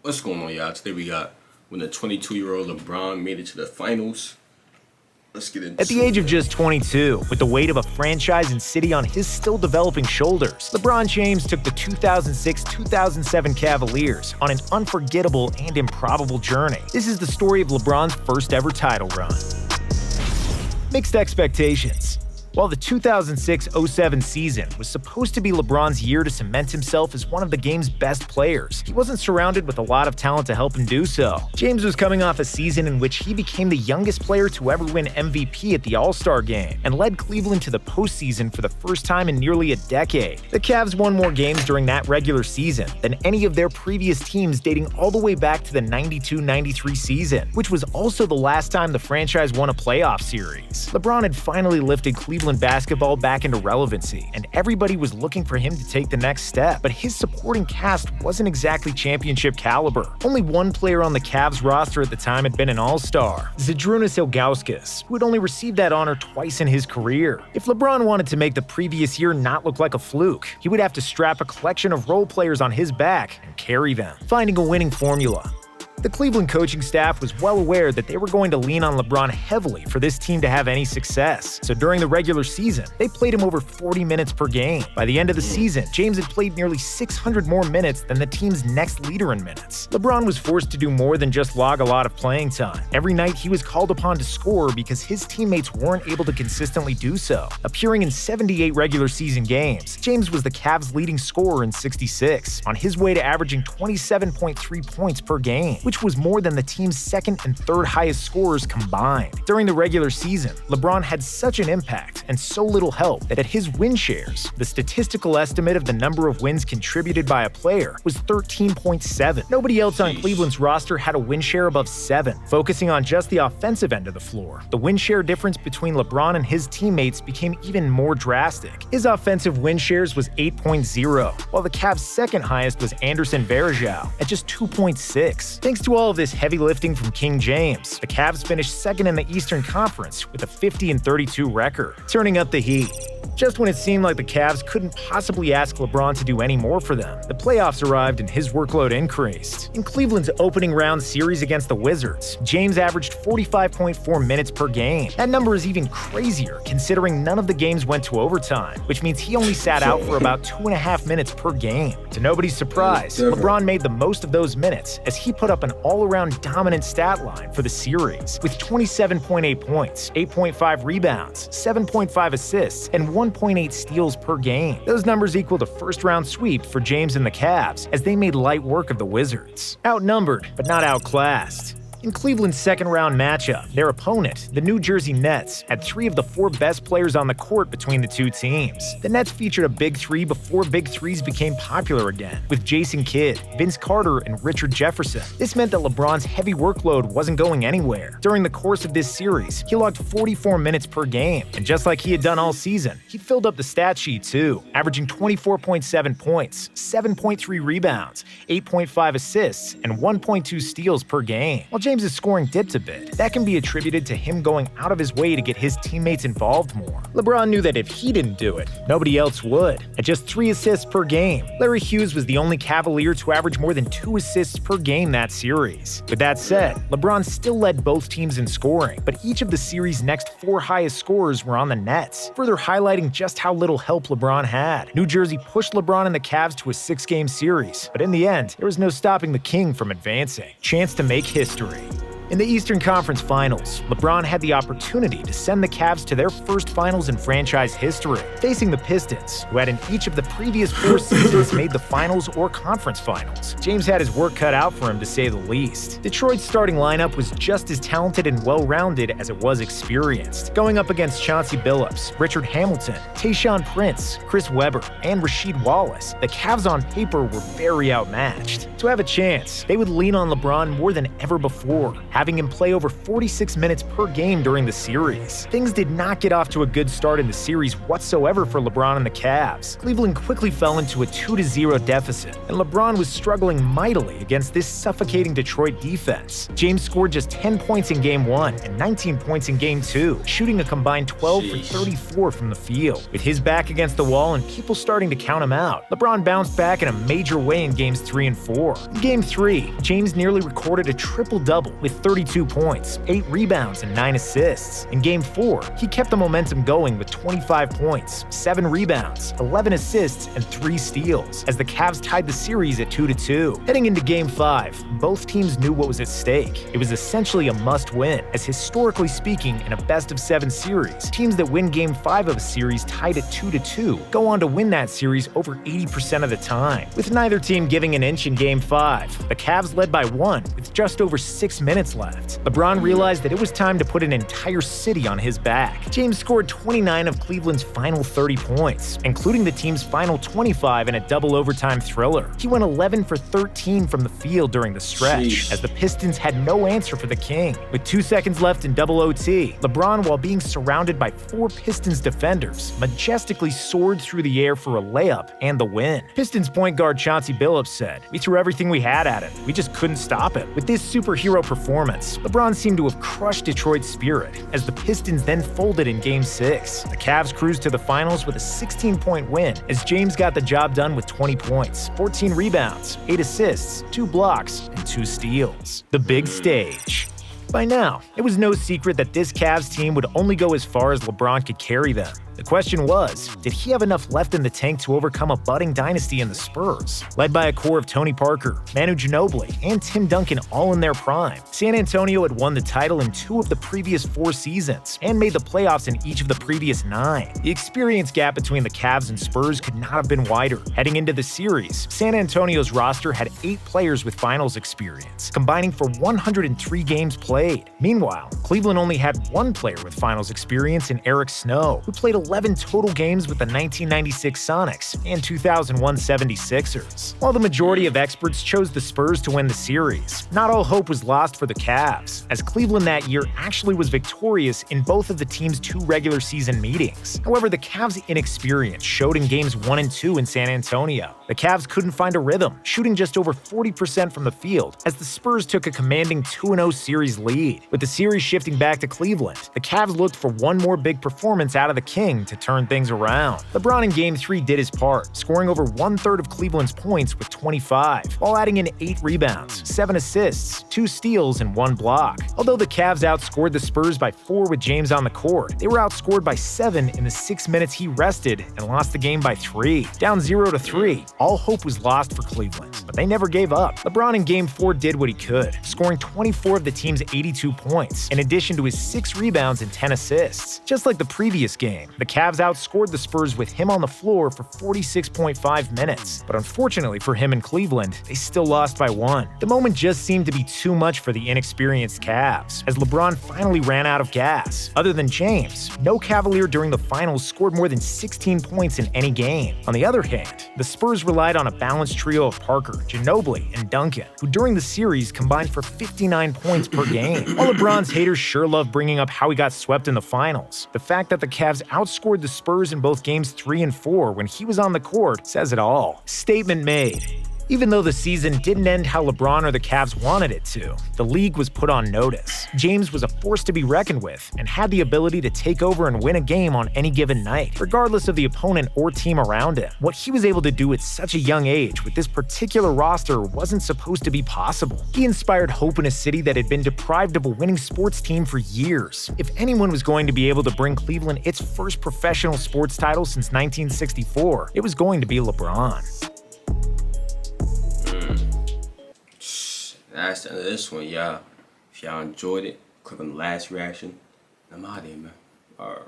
What's going on, y'all? Today we got when the 22-year-old LeBron made it to the finals. Let's get into it. At the age of just 22, with the weight of a franchise and city on his still developing shoulders, LeBron James took the 2006-2007 Cavaliers on an unforgettable and improbable journey. This is the story of LeBron's first ever title run. Mixed expectations. While the 2006-07 season was supposed to be LeBron's year to cement himself as one of the game's best players, he wasn't surrounded with a lot of talent to help him do so. James was coming off a season in which he became the youngest player to ever win MVP at the All-Star Game and led Cleveland to the postseason for the first time in nearly a decade. The Cavs won more games during that regular season than any of their previous teams dating all the way back to the 92-93 season, which was also the last time the franchise won a playoff series. LeBron had finally lifted Cleveland basketball back into relevancy, and everybody was looking for him to take the next step. But his supporting cast wasn't exactly championship caliber. Only one player on the Cavs roster at the time had been an All-Star, Zydrunas Ilgauskas, who had only received that honor twice in his career. If LeBron wanted to make the previous year not look like a fluke, he would have to strap a collection of role players on his back and carry them, finding a winning formula. The Cleveland coaching staff was well aware that they were going to lean on LeBron heavily for this team to have any success, so during the regular season, they played him over 40 minutes per game. By the end of the season, James had played nearly 600 more minutes than the team's next leader in minutes. LeBron was forced to do more than just log a lot of playing time. Every night, he was called upon to score because his teammates weren't able to consistently do so. Appearing in 78 regular season games, James was the Cavs' leading scorer in 66, on his way to averaging 27.3 points per game, which was more than the team's second and third highest scorers combined. During the regular season, LeBron had such an impact and so little help that at his win shares, the statistical estimate of the number of wins contributed by a player was 13.7. Nobody else on Cleveland's roster had a win share above 7. Focusing on just the offensive end of the floor, the win share difference between LeBron and his teammates became even more drastic. His offensive win shares was 8.0, while the Cavs' second highest was Anderson Varejao at just 2.6. Thanks to all of this heavy lifting from King James, the Cavs finished second in the Eastern Conference with a 50-32 record, turning up the heat. Just when it seemed like the Cavs couldn't possibly ask LeBron to do any more for them, the playoffs arrived and his workload increased. In Cleveland's opening round series against the Wizards, James averaged 45.4 minutes per game. That number is even crazier considering none of the games went to overtime, which means he only sat out for about 2.5 minutes per game. To nobody's surprise, LeBron made the most of those minutes as he put up an all-around dominant stat line for the series, with 27.8 points, 8.5 rebounds, 7.5 assists, and 1.8 steals per game. Those numbers equaled a first-round sweep for James and the Cavs as they made light work of the Wizards. Outnumbered, but not outclassed. In Cleveland's second-round matchup, their opponent, the New Jersey Nets, had 3 of the 4 best players on the court between the two teams. The Nets featured a big 3 before big 3s became popular again, with Jason Kidd, Vince Carter, and Richard Jefferson. This meant that LeBron's heavy workload wasn't going anywhere. During the course of this series, he logged 44 minutes per game, and just like he had done all season, he filled up the stat sheet too, averaging 24.7 points, 7.3 rebounds, 8.5 assists, and 1.2 steals per game. While James' scoring dipped a bit, that can be attributed to him going out of his way to get his teammates involved more. LeBron knew that if he didn't do it, nobody else would. At just 3 assists per game, Larry Hughes was the only Cavalier to average more than 2 assists per game that series. With that said, LeBron still led both teams in scoring, but each of the series' next 4 highest scorers were on the Nets, further highlighting just how little help LeBron had. New Jersey pushed LeBron and the Cavs to a 6-game series, but in the end, there was no stopping the King from advancing. Chance to make history. In the Eastern Conference Finals, LeBron had the opportunity to send the Cavs to their first finals in franchise history, facing the Pistons, who had in each of the previous 4 seasons made the finals or conference finals. James had his work cut out for him, to say the least. Detroit's starting lineup was just as talented and well-rounded as it was experienced, going up against Chauncey Billups, Richard Hamilton, Tayshaun Prince, Chris Webber, and Rasheed Wallace. The Cavs on paper were very outmatched. To have a chance, they would lean on LeBron more than ever before, having him play over 46 minutes per game during the series. Things did not get off to a good start in the series whatsoever for LeBron and the Cavs. Cleveland quickly fell into a 2-0 deficit, and LeBron was struggling mightily against this suffocating Detroit defense. James scored just 10 points in Game 1 and 19 points in Game 2, shooting a combined 12 for 34 from the field. With his back against the wall and people starting to count him out, LeBron bounced back in a major way in Games 3 and 4, 4. In Game 3, James nearly recorded a triple-double with 32 points, 8 rebounds, and 9 assists. In Game 4, he kept the momentum going with 25 points, 7 rebounds, 11 assists, and 3 steals, as the Cavs tied the series at 2-2. Heading into Game 5, both teams knew what was at stake. It was essentially a must-win, as historically speaking, in a best-of-7 series, teams that win Game 5 of a series tied at 2-2 go on to win that series over 80% of the time, with neither team giving an inch in Game 5. The Cavs led by 1 with just over 6 minutes left. LeBron realized that it was time to put an entire city on his back. James scored 29 of Cleveland's final 30 points, including the team's final 25 in a double overtime thriller. He went 11 for 13 from the field during the stretch, as the Pistons had no answer for the King. With 2 seconds left in double OT, LeBron, while being surrounded by 4 Pistons defenders, majestically soared through the air for a layup and the win. Pistons point guard Chauncey Billups said, "We threw everything we had at him. We just couldn't stop him." With this superhero performance, LeBron seemed to have crushed Detroit's spirit, as the Pistons then folded in Game 6. The Cavs cruised to the finals with a 16-point win, as James got the job done with 20 points, 14 rebounds, 8 assists, 2 blocks, and 2 steals. The big stage. By now, it was no secret that this Cavs team would only go as far as LeBron could carry them. The question was, did he have enough left in the tank to overcome a budding dynasty in the Spurs? Led by a core of Tony Parker, Manu Ginobili, and Tim Duncan all in their prime, San Antonio had won the title in 2 of the previous 4 seasons and made the playoffs in each of the previous 9. The experience gap between the Cavs and Spurs could not have been wider. Heading into the series, San Antonio's roster had 8 players with finals experience, combining for 103 games played. Meanwhile, Cleveland only had 1 player with finals experience in Eric Snow, who played 11 total games with the 1996 Sonics and 2001 76ers. While the majority of experts chose the Spurs to win the series, not all hope was lost for the Cavs, as Cleveland that year actually was victorious in both of the team's 2 regular season meetings. However, the Cavs' inexperience showed in Games 1 and 2 in San Antonio. The Cavs couldn't find a rhythm, shooting just over 40% from the field, as the Spurs took a commanding 2-0 series lead. With the series shifting back to Cleveland, the Cavs looked for one more big performance out of the King to turn things around. LeBron in Game 3 did his part, scoring over 1/3 of Cleveland's points with 25, while adding in 8 rebounds, 7 assists, 2 steals, and 1 block. Although the Cavs outscored the Spurs by 4 with James on the court, they were outscored by 7 in the 6 minutes he rested and lost the game by 3. Down 0-3, all hope was lost for Cleveland, but they never gave up. LeBron in Game 4 did what he could, scoring 24 of the team's 82 points, in addition to his 6 rebounds and 10 assists. Just like the previous game, the Cavs outscored the Spurs with him on the floor for 46.5 minutes. But unfortunately for him in Cleveland, they still lost by 1. The moment just seemed to be too much for the inexperienced Cavs, as LeBron finally ran out of gas. Other than James, no Cavalier during the finals scored more than 16 points in any game. On the other hand, the Spurs relied on a balanced trio of Parker, Ginobili, and Duncan, who during the series combined for 59 points per game. While LeBron's haters sure love bringing up how he got swept in the finals, the fact that the Cavs outscored the Spurs in both Games 3 and 4 when he was on the court says it all. Statement made. Even though the season didn't end how LeBron or the Cavs wanted it to, the league was put on notice. James was a force to be reckoned with and had the ability to take over and win a game on any given night, regardless of the opponent or team around him. What he was able to do at such a young age with this particular roster wasn't supposed to be possible. He inspired hope in a city that had been deprived of a winning sports team for years. If anyone was going to be able to bring Cleveland its first professional sports title since 1964, it was going to be LeBron. That's the end of this one, y'all. If y'all enjoyed it, click on the last reaction. I'm out of here, man. Alright.